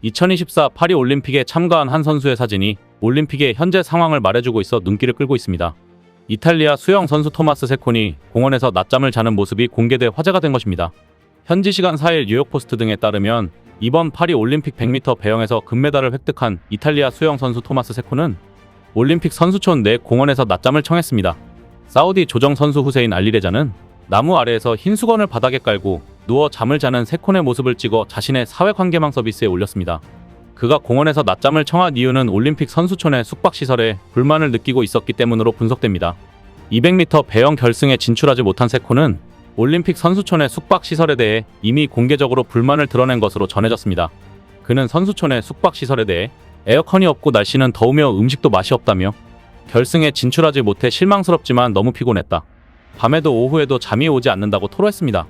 2024 파리 올림픽에 참가한 한 선수의 사진이 올림픽의 현재 상황을 말해주고 있어 눈길을 끌고 있습니다. 이탈리아 수영 선수 토마스 세콘이 공원에서 낮잠을 자는 모습이 공개돼 화제가 된 것입니다. 현지 시간 4일 뉴욕포스트 등에 따르면 이번 파리 올림픽 100m 배영에서 금메달을 획득한 이탈리아 수영 선수 토마스 세콘은 올림픽 선수촌 내 공원에서 낮잠을 청했습니다. 사우디 조정 선수 후세인 알리레자는 나무 아래에서 흰 수건을 바닥에 깔고 누워 잠을 자는 세콘의 모습을 찍어 자신의 사회관계망 서비스에 올렸습니다. 그가 공원에서 낮잠을 청한 이유는 올림픽 선수촌의 숙박시설에 불만을 느끼고 있었기 때문으로 분석됩니다. 200m 배영 결승에 진출하지 못한 세콘은 올림픽 선수촌의 숙박시설에 대해 이미 공개적으로 불만을 드러낸 것으로 전해졌습니다. 그는 선수촌의 숙박시설에 대해 에어컨이 없고 날씨는 더우며 음식도 맛이 없다며 결승에 진출하지 못해 실망스럽지만 너무 피곤했다. 밤에도 오후에도 잠이 오지 않는다고 토로했습니다.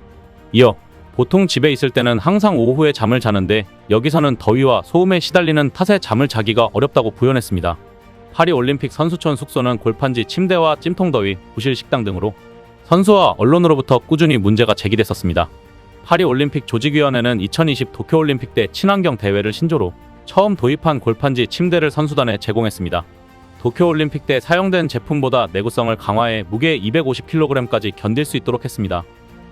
이어 보통 집에 있을 때는 항상 오후에 잠을 자는데 여기서는 더위와 소음에 시달리는 탓에 잠을 자기가 어렵다고 부연했습니다. 파리 올림픽 선수촌 숙소는 골판지 침대와 찜통더위, 부실 식당 등으로 선수와 언론으로부터 꾸준히 문제가 제기됐었습니다. 파리 올림픽 조직위원회는 2020 도쿄올림픽 때 친환경 대회를 신조로 처음 도입한 골판지 침대를 선수단에 제공했습니다. 도쿄올림픽 때 사용된 제품보다 내구성을 강화해 무게 250kg까지 견딜 수 있도록 했습니다.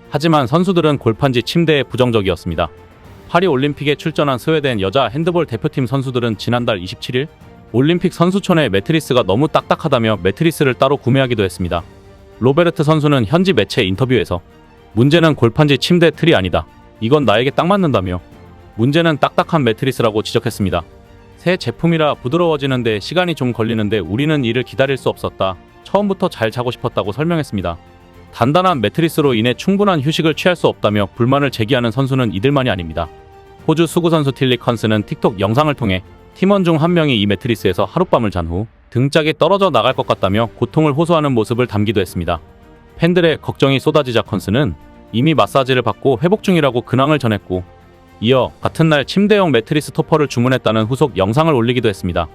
하지만 선수들은 골판지 침대에 부정적이었습니다. 파리 올림픽에 출전한 스웨덴 여자 핸드볼 대표팀 선수들은 지난달 27일 올림픽 선수촌의 매트리스가 너무 딱딱하다며 매트리스를 따로 구매하기도 했습니다. 로베르트 선수는 현지 매체 인터뷰에서 문제는 골판지 침대 틀이 아니다. 이건 나에게 딱 맞는다며 문제는 딱딱한 매트리스라고 지적했습니다. 새 제품이라 부드러워지는데 시간이 좀 걸리는데 우리는 이를 기다릴 수 없었다. 처음부터 잘 자고 싶었다고 설명했습니다. 단단한 매트리스로 인해 충분한 휴식을 취할 수 없다며 불만을 제기하는 선수는 이들만이 아닙니다. 호주 수구 선수 틸리 컨스는 틱톡 영상을 통해 팀원 중 한 명이 이 매트리스에서 하룻밤을 잔 후 등짝이 떨어져 나갈 것 같다며 고통을 호소하는 모습을 담기도 했습니다. 팬들의 걱정이 쏟아지자 컨스는 이미 마사지를 받고 회복 중이라고 근황을 전했고 이어 같은 날 침대용 매트리스 토퍼를 주문했다는 후속 영상을 올리기도 했습니다.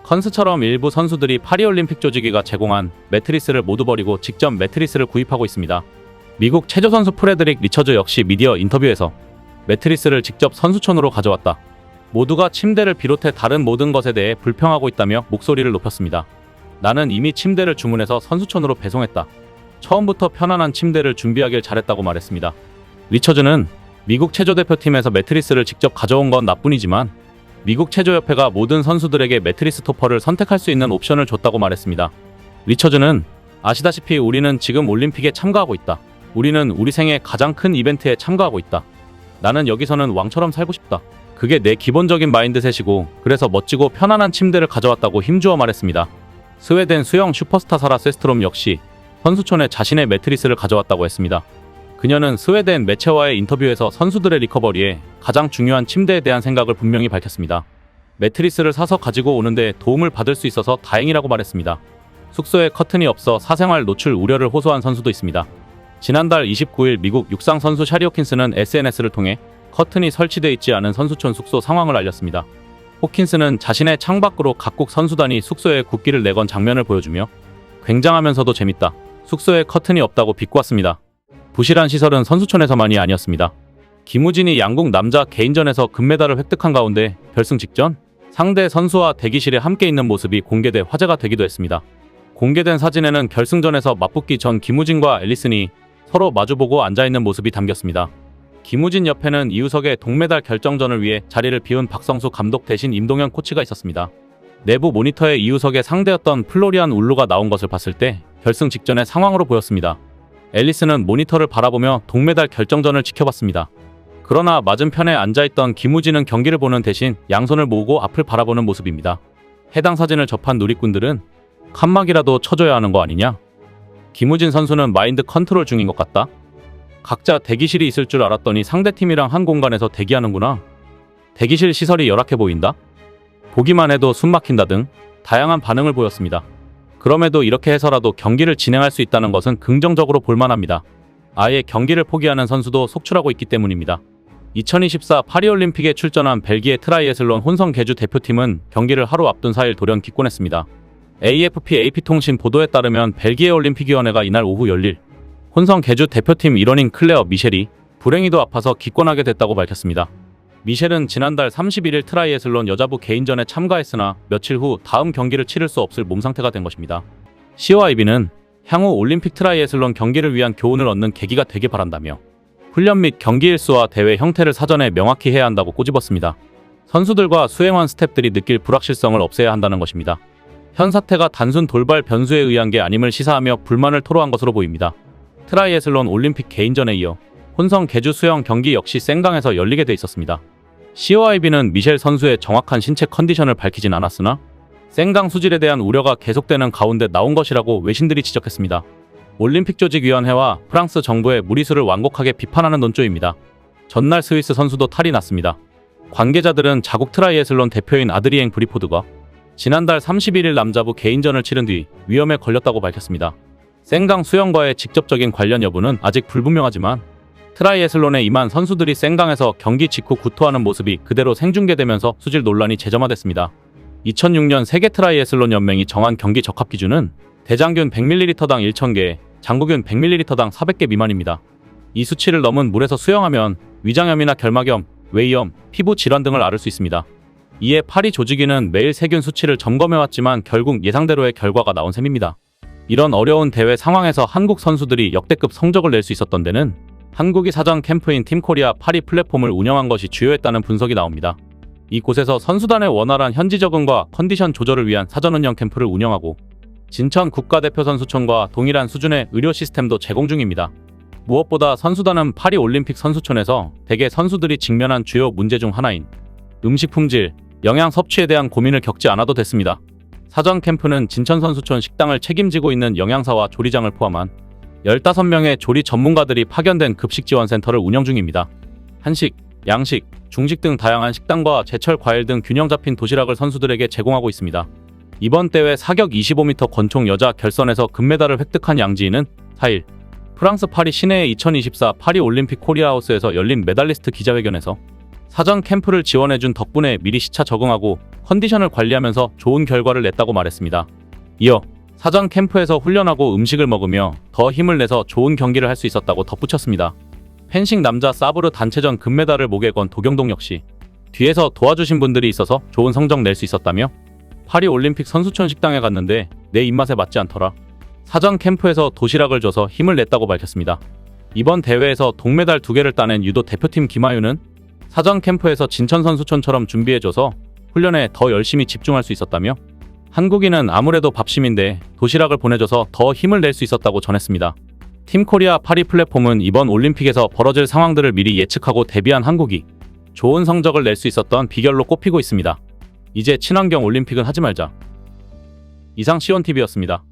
컨스처럼 일부 선수들이 파리올림픽 조직위가 제공한 매트리스를 모두 버리고 직접 매트리스를 구입하고 있습니다. 미국 체조 선수 프레드릭 리처즈 역시 미디어 인터뷰에서 매트리스를 직접 선수촌으로 가져왔다. 모두가 침대를 비롯해 다른 모든 것에 대해 불평하고 있다며 목소리를 높였습니다. 나는 이미 침대를 주문해서 선수촌으로 배송했다. 처음부터 편안한 침대를 준비하길 잘했다고 말했습니다. 리처즈는 미국 체조대표팀에서 매트리스를 직접 가져온 건 나뿐이지만 미국 체조협회가 모든 선수들에게 매트리스 토퍼를 선택할 수 있는 옵션을 줬다고 말했습니다. 리처즈는 아시다시피 우리는 지금 올림픽에 참가하고 있다. 우리는 우리 생애 가장 큰 이벤트에 참가하고 있다. 나는 여기서는 왕처럼 살고 싶다. 그게 내 기본적인 마인드셋이고 그래서 멋지고 편안한 침대를 가져왔다고 힘주어 말했습니다. 스웨덴 수영 슈퍼스타 사라 세스트롬 역시 선수촌에 자신의 매트리스를 가져왔다고 했습니다. 그녀는 스웨덴 매체와의 인터뷰에서 선수들의 리커버리에 가장 중요한 침대에 대한 생각을 분명히 밝혔습니다. 매트리스를 사서 가지고 오는데 도움을 받을 수 있어서 다행이라고 말했습니다. 숙소에 커튼이 없어 사생활 노출 우려를 호소한 선수도 있습니다. 지난달 29일 미국 육상 선수 샤리 호킨스는 SNS를 통해 커튼이 설치되어 있지 않은 선수촌 숙소 상황을 알렸습니다. 호킨스는 자신의 창밖으로 각국 선수단이 숙소에 국기를 내건 장면을 보여주며 굉장하면서도 재밌다. 숙소에 커튼이 없다고 비꼬았습니다. 부실한 시설은 선수촌에서만이 아니었습니다. 김우진이 양궁 남자 개인전에서 금메달을 획득한 가운데 결승 직전 상대 선수와 대기실에 함께 있는 모습이 공개돼 화제가 되기도 했습니다. 공개된 사진에는 결승전에서 맞붙기 전 김우진과 앨리슨이 서로 마주보고 앉아있는 모습이 담겼습니다. 김우진 옆에는 이우석의 동메달 결정전을 위해 자리를 비운 박성수 감독 대신 임동현 코치가 있었습니다. 내부 모니터에 이우석의 상대였던 플로리안 울루가 나온 것을 봤을 때 결승 직전의 상황으로 보였습니다. 앨리슨은 모니터를 바라보며 동메달 결정전을 지켜봤습니다. 그러나 맞은편에 앉아있던 김우진은 경기를 보는 대신 양손을 모으고 앞을 바라보는 모습입니다. 해당 사진을 접한 누리꾼들은 칸막이라도 쳐줘야 하는 거 아니냐? 김우진 선수는 마인드 컨트롤 중인 것 같다? 각자 대기실이 있을 줄 알았더니 상대팀이랑 한 공간에서 대기하는구나. 대기실 시설이 열악해 보인다? 보기만 해도 숨 막힌다 등 다양한 반응을 보였습니다. 그럼에도 이렇게 해서라도 경기를 진행할 수 있다는 것은 긍정적으로 볼만합니다. 아예 경기를 포기하는 선수도 속출하고 있기 때문입니다. 2024 파리올림픽에 출전한 벨기에 트라이애슬론 혼성 계주 대표팀은 경기를 하루 앞둔 4일 돌연 기권했습니다. AFP AP통신 보도에 따르면 벨기에 올림픽위원회가 이날 오후 열릴 혼성 계주 대표팀 일원인 클레어 미셸이 불행히도 아파서 기권하게 됐다고 밝혔습니다. 미셸은 지난달 31일 트라이애슬론 여자부 개인전에 참가했으나 며칠 후 다음 경기를 치를 수 없을 몸 상태가 된 것입니다. 시오 아이비는 향후 올림픽 트라이애슬론 경기를 위한 교훈을 얻는 계기가 되길 바란다며 훈련 및 경기 일수와 대회 형태를 사전에 명확히 해야 한다고 꼬집었습니다. 선수들과 수행원 스태프들이 느낄 불확실성을 없애야 한다는 것입니다. 현 사태가 단순 돌발 변수에 의한 게 아님을 시사하며 불만을 토로한 것으로 보입니다. 트라이애슬론 올림픽 개인전에 이어 혼성 계주 수영 경기 역시 생강에서 열리게 돼 있었습니다. 시오 아이비는 미셸 선수의 정확한 신체 컨디션을 밝히진 않았으나 생강 수질에 대한 우려가 계속되는 가운데 나온 것이라고 외신들이 지적했습니다. 올림픽 조직위원회와 프랑스 정부의 무리수를 완곡하게 비판하는 논조입니다. 전날 스위스 선수도 탈이 났습니다. 관계자들은 자국 트라이애슬론 대표인 아드리엥 브리포드가 지난달 31일 남자부 개인전을 치른 뒤 위험에 걸렸다고 밝혔습니다. 생강 수영과의 직접적인 관련 여부는 아직 불분명하지만 트라이애슬론에 임한 선수들이 생강에서 경기 직후 구토하는 모습이 그대로 생중계되면서 수질 논란이 재점화됐습니다. 2006년 세계 트라이애슬론 연맹이 정한 경기 적합 기준은 대장균 100ml당 1000개, 장구균 100ml당 400개 미만입니다. 이 수치를 넘은 물에서 수영하면 위장염이나 결막염, 외이염, 피부 질환 등을 앓을 수 있습니다. 이에 파리 조직위는 매일 세균 수치를 점검해왔지만 결국 예상대로의 결과가 나온 셈입니다. 이런 어려운 대회 상황에서 한국 선수들이 역대급 성적을 낼 수 있었던 데는 한국이 사전 캠프인 팀코리아 파리 플랫폼을 운영한 것이 주요했다는 분석이 나옵니다. 이곳에서 선수단의 원활한 현지 적응과 컨디션 조절을 위한 사전 운영 캠프를 운영하고 진천 국가대표 선수촌과 동일한 수준의 의료 시스템도 제공 중입니다. 무엇보다 선수단은 파리 올림픽 선수촌에서 대개 선수들이 직면한 주요 문제 중 하나인 음식 품질, 영양 섭취에 대한 고민을 겪지 않아도 됐습니다. 사전 캠프는 진천 선수촌 식당을 책임지고 있는 영양사와 조리장을 포함한 15명의 조리 전문가들이 파견된 급식지원센터를 운영 중입니다. 한식, 양식, 중식 등 다양한 식단과 제철 과일 등 균형 잡힌 도시락을 선수들에게 제공하고 있습니다. 이번 대회 사격 25m 권총 여자 결선에서 금메달을 획득한 양지희는 4일 프랑스 파리 시내의 2024 파리 올림픽 코리아하우스에서 열린 메달리스트 기자회견에서 사전 캠프를 지원해준 덕분에 미리 시차 적응하고 컨디션을 관리하면서 좋은 결과를 냈다고 말했습니다. 이어 사전 캠프에서 훈련하고 음식을 먹으며 더 힘을 내서 좋은 경기를 할 수 있었다고 덧붙였습니다. 펜싱 남자 사브르 단체전 금메달을 목에 건 도경동 역시 뒤에서 도와주신 분들이 있어서 좋은 성적 낼 수 있었다며 파리 올림픽 선수촌 식당에 갔는데 내 입맛에 맞지 않더라. 사전 캠프에서 도시락을 줘서 힘을 냈다고 밝혔습니다. 이번 대회에서 동메달 2개를 따낸 유도 대표팀 김하윤은 사전 캠프에서 진천 선수촌처럼 준비해줘서 훈련에 더 열심히 집중할 수 있었다며 한국인은 아무래도 밥심인데 도시락을 보내줘서 더 힘을 낼 수 있었다고 전했습니다. 팀코리아 파리 플랫폼은 이번 올림픽에서 벌어질 상황들을 미리 예측하고 대비한 한국이 좋은 성적을 낼 수 있었던 비결로 꼽히고 있습니다. 이제 친환경 올림픽은 하지 말자. 이상 시온TV였습니다.